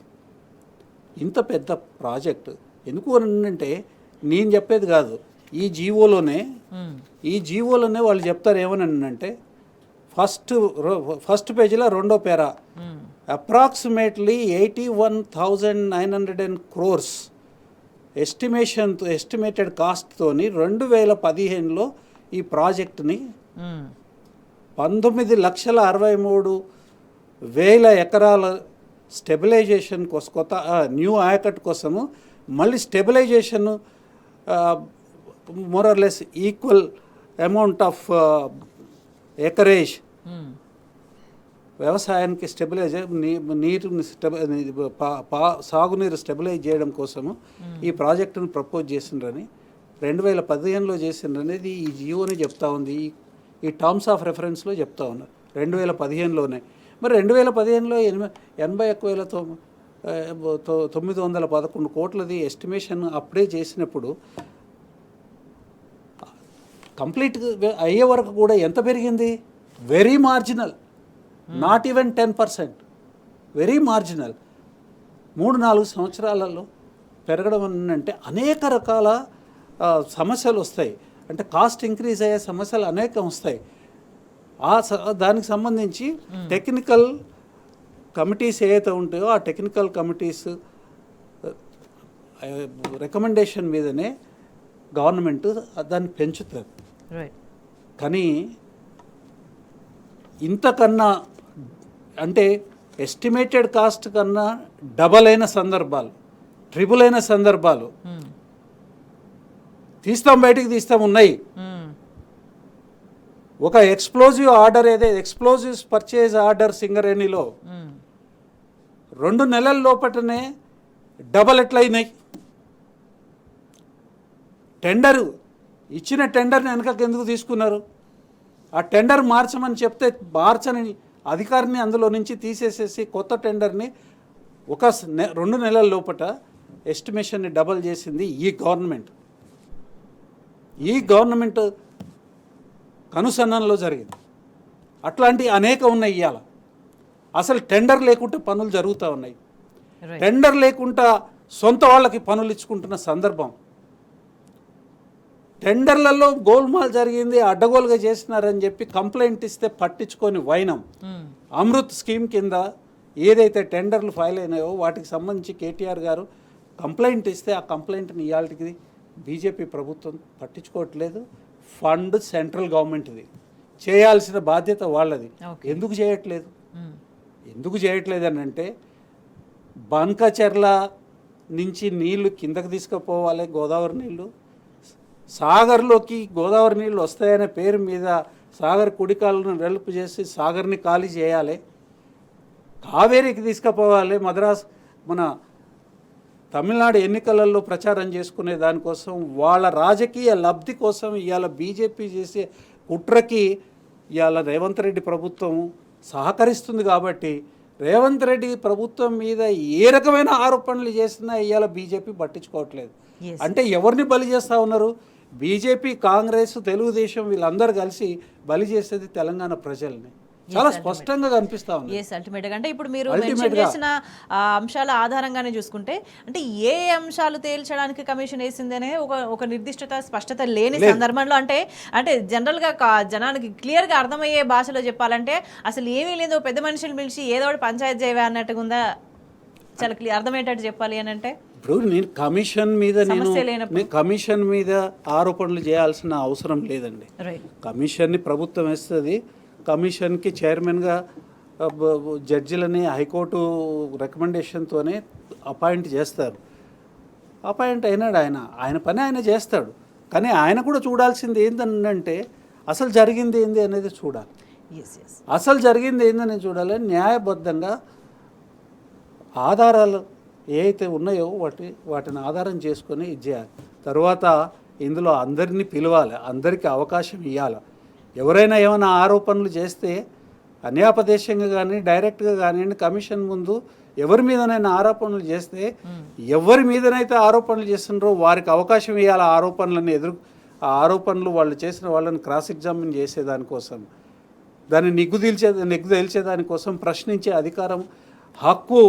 ఇంత పెద్ద ప్రాజెక్టు ఎందుకు అంటే నేను చెప్పేది కాదు, ఈ జీవోలోనే వాళ్ళు చెప్తారు ఏమని అంటే ఫస్ట్ పేజీలో 2వ పేరా అప్రాక్సిమేట్లీ 81,900 crores ఎస్టిమేటెడ్ కాస్ట్తోని 2015లో ఈ ప్రాజెక్టుని 19,63,000 ఎకరాల స్టెబిలైజేషన్ కోసం, కొత్త న్యూ ఆయకట్ కోసము మళ్ళీ stabilization more or less equal amount of acreage వ్యవసాయానికి సాగునీరు స్టెబిలైజ్ చేయడం కోసము ఈ ప్రాజెక్టును ప్రపోజ్ చేసిండ్రని 2015లో చేసిండ్రనేది ఈ జియోని చెప్తా ఉంది. ఈ టర్మ్స్ ఆఫ్ రెఫరెన్స్లో చెప్తా ఉన్నారు 2015లోనే. మరి 2015లో 81,911 కోట్లది ఎస్టిమేషన్ అప్పుడే చేసినప్పుడు కంప్లీట్ అయ్యే వరకు కూడా ఎంత పెరిగింది? Very marginal, not even 10%, very marginal. 3-4 సంవత్సరాలలో పెరగడం అంటే అనేక రకాల సమస్యలు వస్తాయి. అంటే కాస్ట్ ఇంక్రీజ్ అయ్యే సమస్యలు అనేకం వస్తాయి. దానికి సంబంధించి టెక్నికల్ కమిటీస్ ఏవైతే ఉంటాయో ఆ టెక్నికల్ కమిటీస్ రికమెండేషన్ మీదనే గవర్నమెంట్ దాన్ని పెంచుతుంది. కానీ ఇంతకన్నా అంటే ఎస్టిమేటెడ్ కాస్ట్ కన్నా డబల్ అయిన సందర్భాలు, ట్రిపుల్ అయిన సందర్భాలు బయటికి తీస్తాం ఉన్నాయి. ఒక explosive order explosives purchase order సింగరేణిలో 2 నెలల లోపటనే డబల్ ఎట్లయినాయి. టెండరు ఇచ్చిన టెండర్ని వెనకకి ఎందుకు తీసుకున్నారు? ఆ టెండర్ మార్చమని చెప్తే మార్చని అధికారిని అందులో నుంచి తీసేసేసి కొత్త టెండర్ని 2 నెలల లోపట ఎస్టిమేషన్ని డబల్ చేసింది ఈ గవర్నమెంట్ కనుసన్నల్లో జరిగింది. అట్లాంటివి అనేక ఉన్నాయి. ఇవాళ అసలు టెండర్ లేకుండా పనులు జరుగుతూ ఉన్నాయి. టెండర్ లేకుండా సొంత వాళ్ళకి పనులు ఇచ్చుకుంటున్న సందర్భం. టెండర్లలో గోల్మాల్ జరిగింది, అడ్డగోలుగా చేసినారని చెప్పి కంప్లైంట్ ఇస్తే పట్టించుకొని వైనం. అమృత్ స్కీమ్ కింద ఏదైతే టెండర్లు ఫైల్ అయినాయో వాటికి సంబంధించి కేటీఆర్ గారు కంప్లైంట్ ఇస్తే ఆ కంప్లైంట్ని ఇవాళకి బీజేపీ ప్రభుత్వం పట్టించుకోవట్లేదు. ఫండ్ సెంట్రల్ గవర్నమెంట్ది, చేయాల్సిన బాధ్యత వాళ్ళది. ఎందుకు చేయట్లేదు అని అంటే బంకచెర్ల నుంచి నీళ్లు కిందకు తీసుకుపోవాలి, గోదావరి నీళ్లు సాగర్లోకి గోదావరి నీళ్ళు వస్తాయనే పేరు మీద సాగర్ కుడికాలను వెలుపు చేసి సాగర్ని ఖాళీ చేయాలి, కావేరీకి తీసుకుపోవాలి. మన తమిళనాడు ఎన్నికలలో ప్రచారం చేసుకునే దానికోసం వాళ్ళ రాజకీయ లబ్ధి కోసం ఇవాళ బీజేపీ చేసే కుట్రకి ఇవాళ రేవంత్ రెడ్డి ప్రభుత్వం సహకరిస్తుంది. కాబట్టి రేవంత్ రెడ్డి ప్రభుత్వం మీద ఏ రకమైన ఆరోపణలు చేసినా ఇవాళ బీజేపీ పట్టించుకోవట్లేదు. అంటే ఎవరిని బలి చేస్తూ ఉన్నారు? బీజేపీ, కాంగ్రెస్, తెలుగుదేశం వీళ్ళందరూ కలిసి బలి చేసేది తెలంగాణ ప్రజల్ని. చాలా స్పష్టంగా కనిపిస్తా ఉంది. అల్టిమేట్గా అంటే ఇప్పుడు మీరు మెన్షన్ చేసిన అంశాల ఆధారంగానే చూసుకుంటే అంటే ఏ అంశాలు తేల్చడానికి కమిషన్ వేసింది అనే ఒక నిర్దిష్టత, స్పష్టత లేని సందర్భంలో అంటే జనరల్గా జనానికి క్లియర్గా అర్థమయ్యే భాషలో చెప్పాలంటే అసలు ఏమీ లేదు, పెద్ద మనుషులు పిలిచి ఏదో ఒకటి పంచాయతీ చేయవే అన్నట్టుగా ఉందా? చాలా క్లియర్ అర్థమయ్యేటట్టు చెప్పాలి అని అంటే ఇప్పుడు నేను కమిషన్ మీద ఆరోపణలు చేయాల్సిన అవసరం లేదండి. కమిషన్ని ప్రభుత్వం వేస్తుంది. కమిషన్కి చైర్మన్గా జడ్జిలని హైకోర్టు రికమెండేషన్తోనే అపాయింట్ చేస్తారు. అపాయింట్ అయినాడు ఆయన పని ఆయన చేస్తాడు. కానీ ఆయన కూడా చూడాల్సింది ఏంటంటే అసలు జరిగింది ఏంది అనేది చూడాలి. అసలు జరిగింది ఏందని చూడాలి. న్యాయబద్ధంగా ఆధారాలు ఏవైతే ఉన్నాయో వాటిని ఆధారం చేసుకొని ఇది చేయాలి. తర్వాత ఇందులో అందరినీ పిలవాలి, అందరికీ అవకాశం ఇవ్వాలి. ఎవరైనా ఏమైనా ఆరోపణలు చేస్తే అన్యాపదేశంగా కానీ డైరెక్ట్గా కానివ్వండి కమిషన్ ముందు ఎవరి మీదనైనా ఆరోపణలు చేస్తే ఎవరి మీదనైతే ఆరోపణలు చేస్తున్నారో వారికి అవకాశం ఇవ్వాలి. ఆ ఆరోపణలు వాళ్ళు చేసిన వాళ్ళని క్రాస్ ఎగ్జామిన్ చేసేదానికోసం, దాన్ని నిగ్గు తేల్చేదానికోసం ప్రశ్నించే అధికారం, హక్కు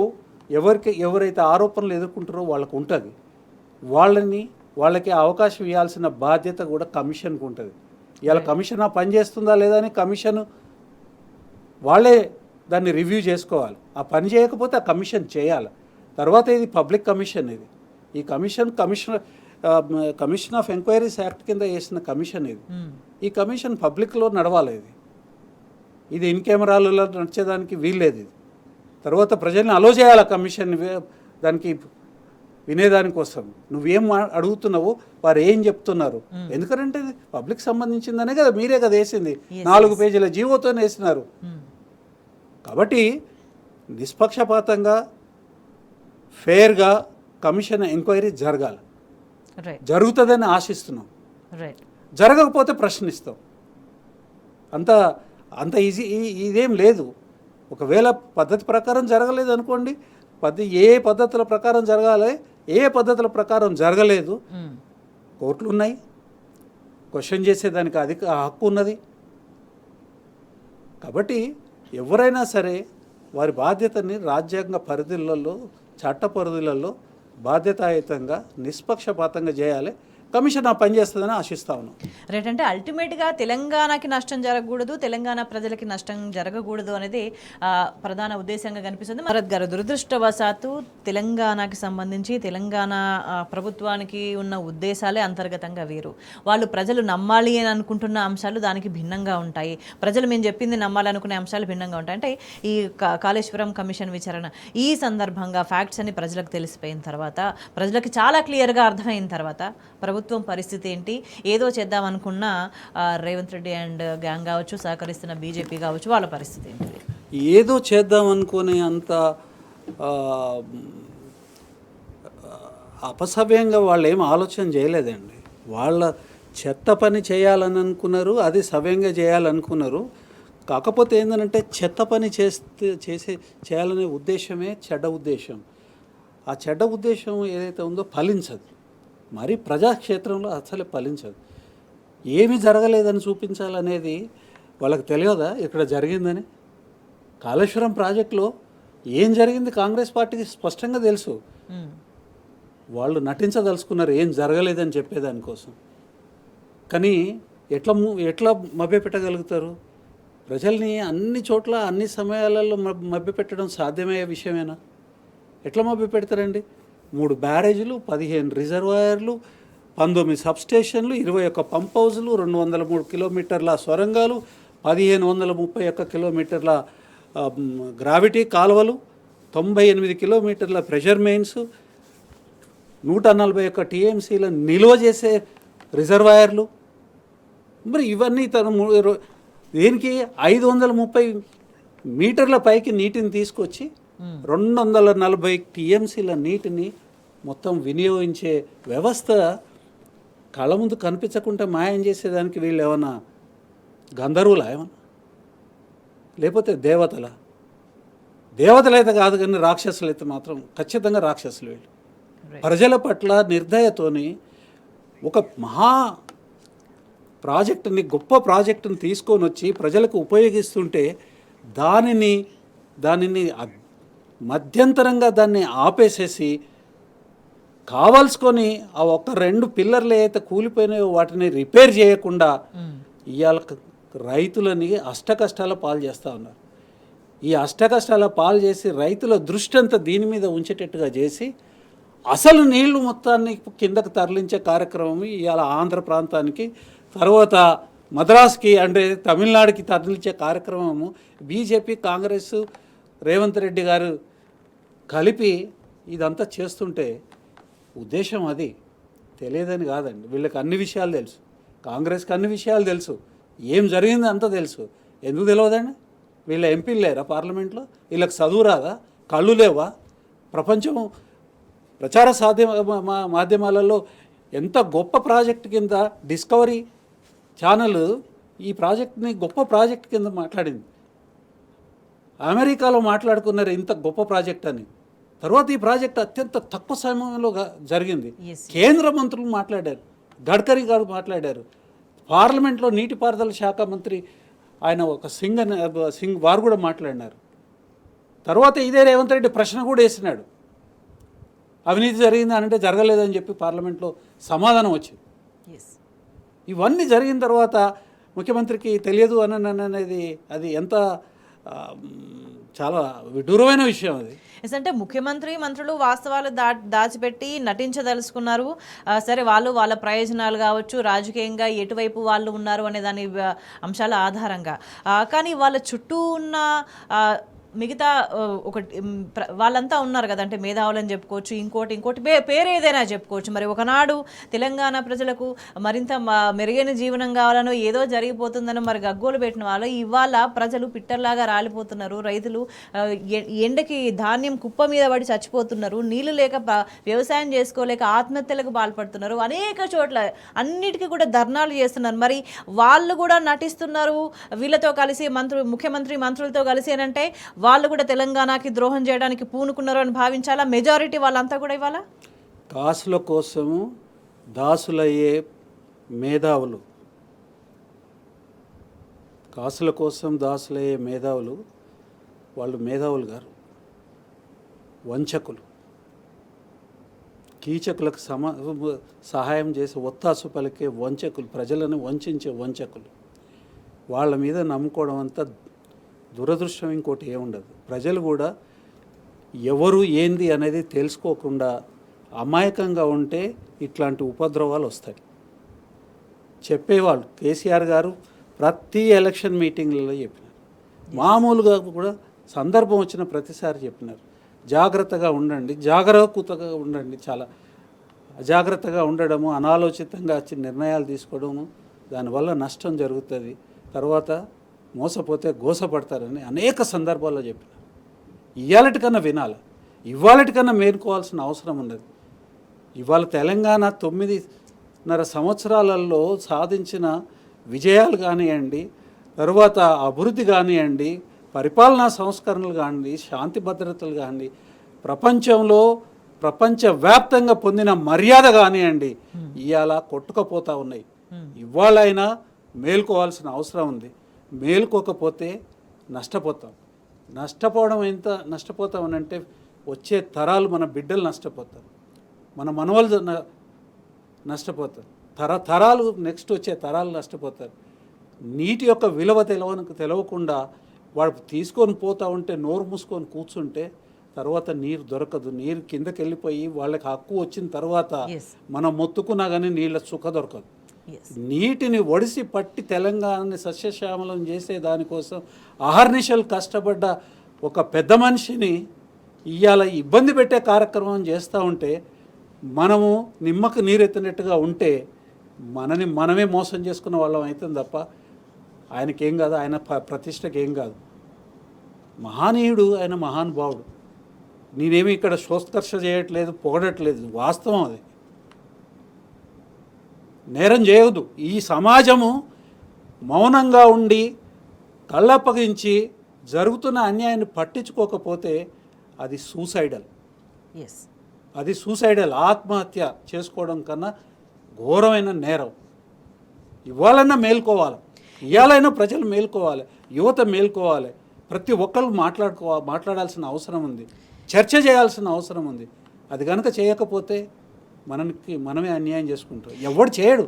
ఎవరైతే ఆరోపణలు ఎదుర్కొంటారో వాళ్ళకు ఉంటుంది. వాళ్ళకి అవకాశం ఇవ్వాల్సిన బాధ్యత కూడా కమిషన్కి ఉంటుంది. ఇవాళ కమిషన్ పని చేస్తుందా లేదా అని కమిషన్ వాళ్ళే దాన్ని రివ్యూ చేసుకోవాలి. ఆ పని చేయకపోతే ఆ కమిషన్ చేయాలి. తర్వాత ఇది పబ్లిక్ కమిషన్. ఈ కమిషన్ ఆఫ్ ఎంక్వైరీస్ యాక్ట్ కింద వేసిన కమిషన్ ఈ కమిషన్ పబ్లిక్లో నడవాలి. ఇది ఇన్ కెమెరాలలో నడిచేదానికి వీల్లేదు. తర్వాత ప్రజల్ని అలో చేయాలి కమిషన్ దానికి వినేదానికోసం. నువ్వేం అడుగుతున్నావు, వారు ఏం చెప్తున్నారు, ఎందుకంటే పబ్లిక్ సంబంధించిందనే కదా, మీరే కదా వేసింది, 4 పేజీల జీవోతోనే వేసినారు. కాబట్టి నిష్పక్షపాతంగా ఫెయిర్గా కమిషన్ ఎంక్వైరీ జరగాలి. జరుగుతుందని ఆశిస్తున్నాం. జరగకపోతే ప్రశ్నిస్తాం. అంత ఈజీ ఇదేం లేదు. ఒకవేళ పద్ధతి ప్రకారం జరగలేదు అనుకోండి, ఏ పద్ధతుల ప్రకారం జరగాలి, ఏ పద్ధతుల ప్రకారం జరగలేదు, కోర్టులు ఉన్నాయి, క్వశ్చన్ చేసేదానికి హక్కు ఉన్నది. కాబట్టి ఎవరైనా సరే వారి బాధ్యతని రాజ్యాంగ పరిధులలో, చట్ట పరిధులలో బాధ్యతాయుతంగా నిష్పక్షపాతంగా చేయాలి. కమిషన్ ఆ పని చేస్తుందని ఆశిస్తా ఉన్నాం. రైట్, అంటే అల్టిమేట్గా తెలంగాణకి నష్టం జరగకూడదు, తెలంగాణ ప్రజలకి నష్టం జరగకూడదు అనేది ప్రధాన ఉద్దేశంగా కనిపిస్తుంది. భరత్ గారు, దురదృష్టవశాత్తు తెలంగాణకి సంబంధించి తెలంగాణ ప్రభుత్వానికి ఉన్న ఉద్దేశాలే అంతర్గతంగా వేరు. వాళ్ళు ప్రజలు నమ్మాలి అని అనుకుంటున్న అంశాలు దానికి భిన్నంగా ఉంటాయి, ప్రజలు మేము చెప్పింది నమ్మాలనుకునే అంశాలు భిన్నంగా ఉంటాయి. అంటే ఈ కాళేశ్వరం కమిషన్ విచారణ ఈ సందర్భంగా ఫ్యాక్ట్స్ అని ప్రజలకు తెలిసిపోయిన తర్వాత, ప్రజలకు చాలా క్లియర్గా అర్థమైన తర్వాత ప్రభుత్వం పరిస్థితి ఏంటి, ఏదో చేద్దాం అనుకున్న రేవంత్ రెడ్డి అండ్ గ్యాంగ్ కావచ్చు, సహకరిస్తున్న బీజేపీ కావచ్చు, వాళ్ళ పరిస్థితి ఏంటి? ఏదో చేద్దాం అనుకునే అంత అపసవ్యంగా వాళ్ళు ఏం ఆలోచన చేయలేదండి. వాళ్ళ చెత్త పని చేయాలని అనుకున్నారు, అది సవ్యంగా చేయాలనుకున్నారు. కాకపోతే ఏంటంటే చెత్త పని చేయాలనే ఉద్దేశమే చెడ్డ ఉద్దేశం. ఆ చెడ్డ ఉద్దేశం ఏదైతే ఉందో ఫలించదు, మరి ప్రజాక్షేత్రంలో అసలే ఫలించదు. ఏమి జరగలేదని చూపించాలనేది వాళ్ళకి తెలియదా ఇక్కడ జరిగిందని? కాళేశ్వరం ప్రాజెక్టులో ఏం జరిగింది కాంగ్రెస్ పార్టీకి స్పష్టంగా తెలుసు. వాళ్ళు నటించదలుచుకున్నారు ఏం జరగలేదని చెప్పేదానికోసం. కానీ ఎట్లా మభ్యపెట్టగలుగుతారు ప్రజల్ని? అన్ని చోట్ల అన్ని సమయాలలో మభ్యపెట్టడం సాధ్యమయ్యే విషయమేనా? ఎట్లా మభ్యపెడతారండి? 3 బ్యారేజీలు, 15 రిజర్వాయర్లు, 19 సబ్స్టేషన్లు, 21 పంప్ హౌజులు, 203 కిలోమీటర్ల సొరంగాలు, 1531 కిలోమీటర్ల గ్రావిటీ కాలువలు, 98 కిలోమీటర్ల ప్రెషర్ మెయిన్స్, 141 టీఎంసీల నిల్వ చేసే రిజర్వాయర్లు. మరి ఇవన్నీ దేనికి 530 మీటర్ల పైకి నీటిని తీసుకొచ్చి 240 టీఎంసీల నీటిని మొత్తం వినియోగించే వ్యవస్థ కళ్ళ ముందు కనిపించకుండా మాయం చేసేదానికి వీళ్ళు ఏమన్నా గంధర్వులా ఏమన్నా? లేకపోతే దేవతలైతే కాదు, కానీ రాక్షసులు అయితే మాత్రం ఖచ్చితంగా రాక్షసులు వీళ్ళు. ప్రజల పట్ల నిర్దయతోని ఒక మహా ప్రాజెక్టుని, గొప్ప ప్రాజెక్టుని తీసుకొని వచ్చి ప్రజలకు ఉపయోగిస్తుంటే దానిని మధ్యంతరంగా దాన్ని ఆపేసేసి కావాల్సుకొని ఆ 1-2 పిల్లర్లు ఏదైతే కూలిపోయినాయో వాటిని రిపేర్ చేయకుండా ఇవాళ రైతులని అష్టకష్టాల పాలు చేస్తూ ఉన్నారు. ఈ అష్టకష్టాల పాలు చేసి రైతుల దృష్టి అంతా దీని మీద ఉంచేటట్టుగా చేసి అసలు నీళ్లు మొత్తాన్ని కిందకు తరలించే కార్యక్రమం ఇవాళ ఆంధ్ర ప్రాంతానికి, తర్వాత మద్రాస్కి అంటే తమిళనాడుకి తరలించే కార్యక్రమము బీజేపీ, కాంగ్రెస్, రేవంత్ రెడ్డి గారు కలిపి ఇదంతా చేస్తుంటే ఉద్దేశం అది తెలియదని కాదండి. వీళ్ళకి అన్ని విషయాలు తెలుసు, కాంగ్రెస్కి అన్ని విషయాలు తెలుసు, ఏం జరిగింది అంతా తెలుసు. ఎందుకు తెలియదండి? వీళ్ళ ఎంపీలు లేరా పార్లమెంట్లో? వీళ్ళకి చదువు రాదా? కళ్ళు లేవా? ప్రపంచం ప్రచార మాధ్యమాలలో ఎంత గొప్ప ప్రాజెక్ట్ కింద డిస్కవరీ ఛానల్ ఈ ప్రాజెక్ట్ని గొప్ప ప్రాజెక్ట్ కింద మాట్లాడింది. అమెరికాలో మాట్లాడుకున్నారు ఇంత గొప్ప ప్రాజెక్ట్ అని. తర్వాత ఈ ప్రాజెక్ట్ అత్యంత తక్కువ సమయంలో జరిగింది. కేంద్ర మంత్రులు మాట్లాడారు, గడ్కరీ గారు మాట్లాడారు, పార్లమెంట్లో నీటిపారుదల శాఖ మంత్రి ఆయన ఒక సింగ్ వారు కూడా మాట్లాడినారు. తర్వాత ఇదే రేవంత్ రెడ్డి ప్రశ్న కూడా వేసినాడు, అవినీతి జరిగింది అంటే జరగలేదని చెప్పి పార్లమెంట్లో సమాధానం వచ్చింది. ఇవన్నీ జరిగిన తర్వాత ముఖ్యమంత్రికి తెలియదు అనేది అది ఎంత చాలా విడ్డూరమైన విషయం అది. అంటే ముఖ్యమంత్రి మంత్రులు వాస్తవాలు దాచిపెట్టి నటించదలుచుకున్నారు. సరే, వాళ్ళు వాళ్ళ ప్రయోజనాలు కావచ్చు, రాజకీయంగా ఎటువైపు వాళ్ళు ఉన్నారు అనే దాని అంశాల ఆధారంగా, కానీ వాళ్ళ చుట్టూ ఉన్న మిగతా వాళ్ళంతా ఉన్నారు కదా, అంటే మేధావులని చెప్పుకోవచ్చు, ఇంకోటి పేరు ఏదైనా చెప్పుకోవచ్చు. మరి ఒకనాడు తెలంగాణ ప్రజలకు మరింత మెరుగైన జీవనం కావాలనో ఏదో జరిగిపోతుందనో మరి గగ్గోలు పెట్టిన వాళ్ళు ఇవాళ ప్రజలు పిట్టర్లాగా రాలిపోతున్నారు. రైతులు ఎండకి ధాన్యం కుప్ప మీద పడి చచ్చిపోతున్నారు. నీళ్లు లేక వ్యవసాయం చేసుకోలేక ఆత్మహత్యలకు పాల్పడుతున్నారు. అనేక చోట్ల అన్నిటికీ కూడా ధర్నాలు చేస్తున్నారు. మరి వాళ్ళు కూడా నటిస్తున్నారు వీళ్ళతో కలిసి, ముఖ్యమంత్రి మంత్రులతో కలిసి అంటే వాళ్ళు కూడా తెలంగాణకి ద్రోహం చేయడానికి పూనుకున్నారు అని భావించాలా మెజారిటీ వాళ్ళంతా కూడా? ఇవాళ కాసుల కోసము దాసులయ్యే మేధావులు, కాసుల కోసం దాసులయ్యే మేధావులు, వాళ్ళు మేధావులు గారు, వంచకులు, కీచకులకు సహాయం చేసి ఒత్తాసు పలికే వంచకులు, ప్రజలను వంచే వంచకులు, వాళ్ళ మీద నమ్ముకోవడం అంతా దురదృష్టం, ఇంకోటి ఏముండదు. ప్రజలు కూడా ఎవరు ఏంది అనేది తెలుసుకోకుండా అమాయకంగా ఉంటే ఇట్లాంటి ఉపద్రవాలు వస్తాయి. చెప్పేవాళ్ళు కేసీఆర్ గారు ప్రతి ఎలక్షన్ మీటింగ్లలో చెప్పినారు, మామూలుగా కూడా సందర్భం వచ్చిన ప్రతిసారి చెప్పినారు, జాగ్రత్తగా ఉండండి, జాగరూకతగా ఉండండి. చాలా అజాగ్రత్తగా ఉండడము, అనాలోచితంగా వచ్చి నిర్ణయాలు తీసుకోవడము, దానివల్ల నష్టం జరుగుతుంది, తర్వాత మోసపోతే గోసపడతారని అనేక సందర్భాల్లో చెప్పినారు. ఇవాళటికన్నా వినాలి, ఇవాళటికన్నా మేలుకోవాల్సిన అవసరం ఉన్నది. ఇవాళ తెలంగాణ 9.5 సంవత్సరాలలో సాధించిన విజయాలు కానివ్వండి, తరువాత అభివృద్ధి కానివ్వండి, పరిపాలనా సంస్కరణలు కానివ్వండి, శాంతి భద్రతలు కానివ్వండి, ప్రపంచవ్యాప్తంగా పొందిన మర్యాద కానివ్వండి, ఇవాళ కొట్టుకపోతూ ఉన్నాయి. ఇవాళైనా మేలుకోవాల్సిన అవసరం ఉంది. మేలుకోకపోతే నష్టపోతాం. నష్టపోవడం ఎంత నష్టపోతామనంటే వచ్చే తరాలు, మన బిడ్డలు నష్టపోతారు, మన మనవలు నష్టపోతారు, తరాలు నెక్స్ట్ వచ్చే తరాలు నష్టపోతారు. నీటి యొక్క విలువ తెలవకుండా వాడు తీసుకొని పోతూ ఉంటే, నోరు మూసుకొని కూర్చుంటే తర్వాత నీరు దొరకదు. నీరు కిందకి వెళ్ళిపోయి వాళ్ళకి హక్కు వచ్చిన తర్వాత మనం మొత్తుకున్నా కానీ నీళ్ళ సుఖ దొరకదు. నీటిని ఒడిసి పట్టి తెలంగాణని సస్యశ్యామలం చేసే దానికోసం అహర్నిశలు కష్టపడ్డ ఒక పెద్ద మనిషిని ఇవాళ ఇబ్బంది పెట్టే కార్యక్రమం చేస్తూ ఉంటే, మనము నిమ్మకు నీరెత్తినట్టుగా ఉంటే మనమే మోసం చేసుకున్న వాళ్ళం అవుతుంది తప్ప ఆయనకేం కాదు, ఆయన ప్రతిష్టకేం కాదు. మహనీయుడు, ఆయన మహానుభావుడు. నేనేమి ఇక్కడ శోత్కర్ష చేయట్లేదు, పొగడట్లేదు, వాస్తవం అది. నేరం చేయదు. ఈ సమాజము మౌనంగా ఉండి కళ్ళప్పగించి జరుగుతున్న అన్యాయాన్ని పట్టించుకోకపోతే అది సూసైడల్. అది సూసైడల్, ఆత్మహత్య చేసుకోవడం కన్నా ఘోరమైన నేరం. ఇవాళైనా మేల్కోవాలి, ఇవాళైనా ప్రజలు మేల్కోవాలి, యువత మేల్కోవాలి. ప్రతి ఒక్కరు మాట్లాడాల్సిన అవసరం ఉంది, చర్చ చేయాల్సిన అవసరం ఉంది. అది కనుక చేయకపోతే మనమే అన్యాయం చేసుకుంటాం. ఎవడు చేయడు,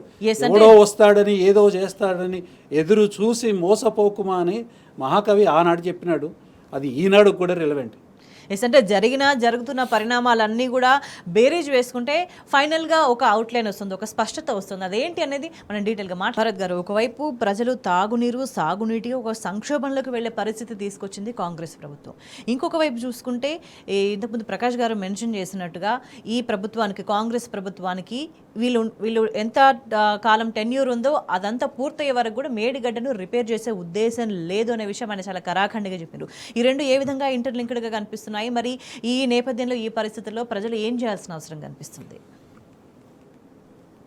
ఎవడో వస్తాడని ఏదో చేస్తాడని ఎదురు చూసి మోసపోకుమా అని మహాకవి ఆనాడు చెప్పినాడు. అది ఈనాడు కూడా రిలవెంట్. అంటే జరుగుతున్న పరిణామాలన్నీ కూడా బేరీజ్ వేసుకుంటే ఫైనల్గా ఒక అవుట్లైన్ వస్తుంది, ఒక స్పష్టత వస్తుంది. అదేంటి అనేది మనం డీటెయిల్గా భరత్ గారు, ఒకవైపు ప్రజలు తాగునీరు, సాగునీటి ఒక సంక్షోభంలోకి వెళ్లే పరిస్థితి తీసుకొచ్చింది కాంగ్రెస్ ప్రభుత్వం. ఇంకొక వైపు చూసుకుంటే ఇంతకుముందు ప్రకాష్ గారు మెన్షన్ చేసినట్టుగా ఈ ప్రభుత్వానికి, కాంగ్రెస్ ప్రభుత్వానికి వీళ్ళు ఎంత కాలం టెన్యూర్ ఉందో అదంతా పూర్తయ్యే వరకు కూడా మేడిగడ్డను రిపేర్ చేసే ఉద్దేశం లేదు అనే విషయం ఆయన చాలా కరాఖండిగా చెప్పారు. ఈ రెండు ఏ విధంగా ఇంటర్లింక్డ్గా కనిపిస్తున్నాయి? మరి ఈ నేపథ్యంలో, ఈ పరిస్థితుల్లో ప్రజలు ఏం చేయాల్సిన అవసరం కనిపిస్తుంది?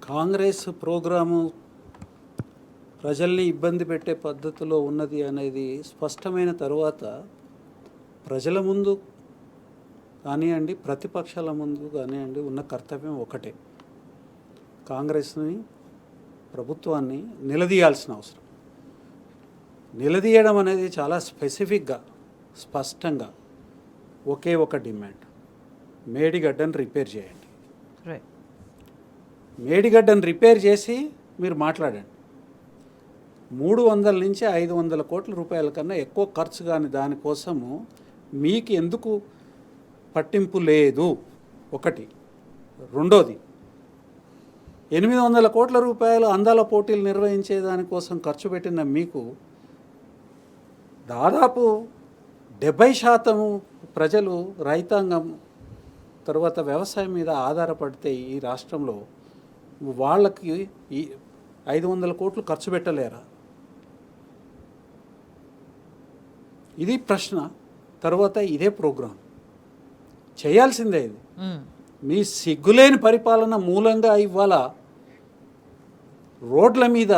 కాంగ్రెస్ ప్రోగ్రాము ప్రజల్ని ఇబ్బంది పెట్టే పద్ధతిలో ఉన్నది అనేది స్పష్టమైన తరువాత ప్రజల ముందు కానివ్వండి, ప్రతిపక్షాల ముందు కానివ్వండి ఉన్న కర్తవ్యం ఒకటే, కాంగ్రెస్ని, ప్రభుత్వాన్ని నిలదీయాల్సిన అవసరం. నిలదీయడం అనేది చాలా స్పెసిఫిక్గా, స్పష్టంగా ఒకే ఒక డిమాండ్, మేడిగడ్డను రిపేర్ చేయండి. మేడిగడ్డను రిపేర్ చేసి మీరు మాట్లాడండి. 300 నుంచి 500 కోట్ల రూపాయల కన్నా ఎక్కువ ఖర్చు కాని దానికోసము మీకు ఎందుకు పట్టింపు లేదు? ఒకటి. రెండోది, 800 కోట్ల రూపాయలు అందాల పోటీలు నిర్వహించే దానికోసం ఖర్చు పెట్టిన మీకు దాదాపు 70% ప్రజలు రైతాంగం తర్వాత వ్యవసాయం మీద ఆధారపడితే ఈ రాష్ట్రంలో వాళ్ళకి ఈ 500 కోట్లు ఖర్చు పెట్టలేరా? ఇది ప్రశ్న. తర్వాత ఇదే ప్రోగ్రాం చేయాల్సిందే. ఇది మీ సిగ్గులేని పరిపాలన మూలంగా ఇవాళ రోడ్ల మీద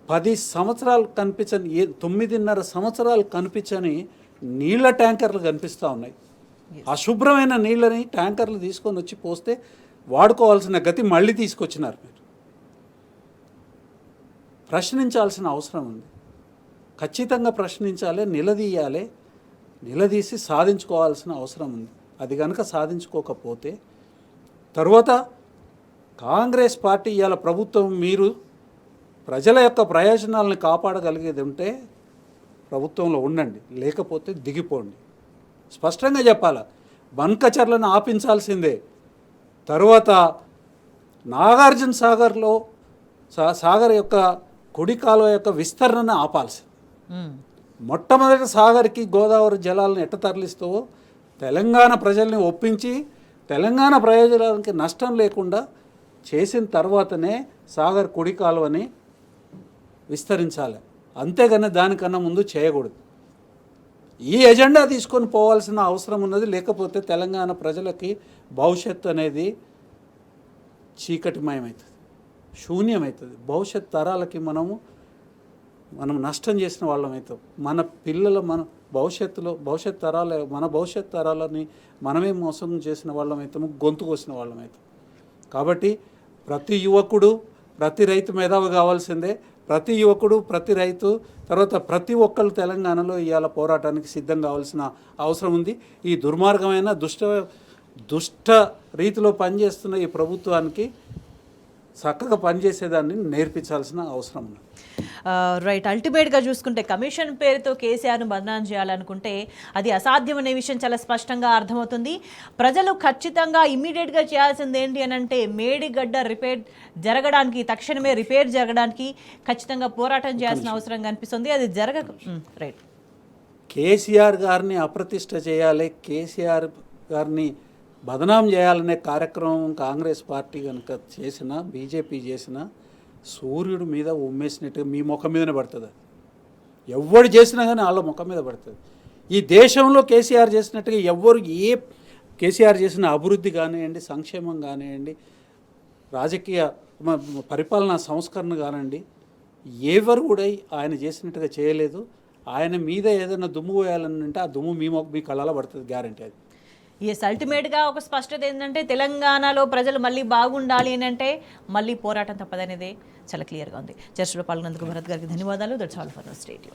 10 సంవత్సరాలు కనిపించని, 9.5 సంవత్సరాలు కనిపించని నీళ్ళ ట్యాంకర్లు కనిపిస్తూ ఉన్నాయి. అశుభ్రమైన నీళ్ళని ట్యాంకర్లు తీసుకొని వచ్చి పోస్తే వాడుకోవాల్సిన గతి మళ్ళీ తీసుకొచ్చినారు. మీరు ప్రశ్నించాల్సిన అవసరం ఉంది, ఖచ్చితంగా ప్రశ్నించాలి, నిలదీసి సాధించుకోవాల్సిన అవసరం ఉంది. అది కనుక సాధించుకోకపోతే తర్వాత కాంగ్రెస్ పార్టీ ఇవాళ ప్రభుత్వం మీరు ప్రజల యొక్క ప్రయోజనాలను కాపాడగలిగేది ఉంటే ప్రభుత్వంలో ఉండండి, లేకపోతే దిగిపోండి. స్పష్టంగా చెప్పాలి. బంకచర్లను ఆపించాల్సిందే. తర్వాత నాగార్జున సాగర్లో సాగర్ యొక్క కుడి కాలువ యొక్క విస్తరణను ఆపాల్సింది. మొట్టమొదటి సాగర్కి గోదావరి జలాలను ఎట్ట తరలిస్తావో తెలంగాణ ప్రజల్ని ఒప్పించి తెలంగాణ ప్రయోజనానికి నష్టం లేకుండా చేసిన తర్వాతనే సాగర్ కుడి కాలువని విస్తరించాలి. అంతేగాని దానికన్నా ముందు చేయకూడదు. ఈ ఎజెండా తీసుకొని పోవాల్సిన అవసరం ఉన్నది. లేకపోతే తెలంగాణ ప్రజలకి భవిష్యత్తు అనేది చీకటిమయమవుతుంది, శూన్యమవుతుంది. భవిష్యత్ తరాలకి మనం నష్టం చేసిన వాళ్ళం అవుతాం. మన పిల్లల భవిష్యత్ తరాలని మనమే మోసం చేసిన వాళ్ళం అవుతాము, గొంతు కోసిన వాళ్ళం అవుతాం. కాబట్టి ప్రతి యువకుడు, ప్రతి రైతు మేధావి కావాల్సిందే. ప్రతి యువకుడు, ప్రతి రైతు, తర్వాత ప్రతి ఒక్కరు తెలంగాణలో ఇవాళ పోరాటానికి సిద్ధం కావాల్సిన అవసరం ఉంది. ఈ దుర్మార్గమైన దుష్ట రీతిలో పనిచేస్తున్న ఈ ప్రభుత్వానికి చక్కగా పనిచేసేదాన్ని నేర్పించాల్సిన అవసరం ఉంది. రైట్. అల్టిమేట్గా చూసుకుంటే కమిషన్ పేరుతో కేసీఆర్ను బదనాం చేయాలనుకుంటే అది అసాధ్యమనే విషయం చాలా స్పష్టంగా అర్థమవుతుంది. ప్రజలు ఖచ్చితంగా ఇమ్మీడియట్గా చేయాల్సింది ఏంటి అని అంటే మేడిగడ్డ తక్షణమే రిపేర్ జరగడానికి ఖచ్చితంగా పోరాటం చేయాల్సిన అవసరం కనిపిస్తుంది. అది రైట్. కేసీఆర్ గారిని అప్రతిష్ట చేయాలి, కేసీఆర్ గారిని బదనాం చేయాలనే కార్యక్రమం కాంగ్రెస్ పార్టీ కనుక చేసినా, బీజేపీ చేసినా సూర్యుడి మీద ఉమ్మేసినట్టుగా మీ ముఖం మీదనే పడుతుంది. ఎవరు చేసినా కానీ వాళ్ళ ముఖం మీద పడుతుంది. ఈ దేశంలో కేసీఆర్ చేసినట్టుగా కేసీఆర్ చేసిన అభివృద్ధి కానివ్వండి, సంక్షేమం కానివ్వండి, రాజకీయ పరిపాలనా సంస్కరణ కానివ్వండి, ఎవరు కూడా ఆయన చేసినట్టుగా చేయలేదు. ఆయన మీద ఏదైనా దుమ్ము పోయాలని అంటే ఆ దుమ్ము మీ కళ్ళలో పడుతుంది, గ్యారంటీ. అది అల్టిమేట్గా ఒక స్పష్టత ఏంటంటే తెలంగాణలో ప్రజలు మళ్ళీ బాగుండాలి అని అంటే మళ్ళీ పోరాటం తప్పదనేదే చాలా క్లియర్గా ఉంది. చర్చలో పాల్గొన్నందుకు భరత్ గారికి ధన్యవాదాలు. That's all for state.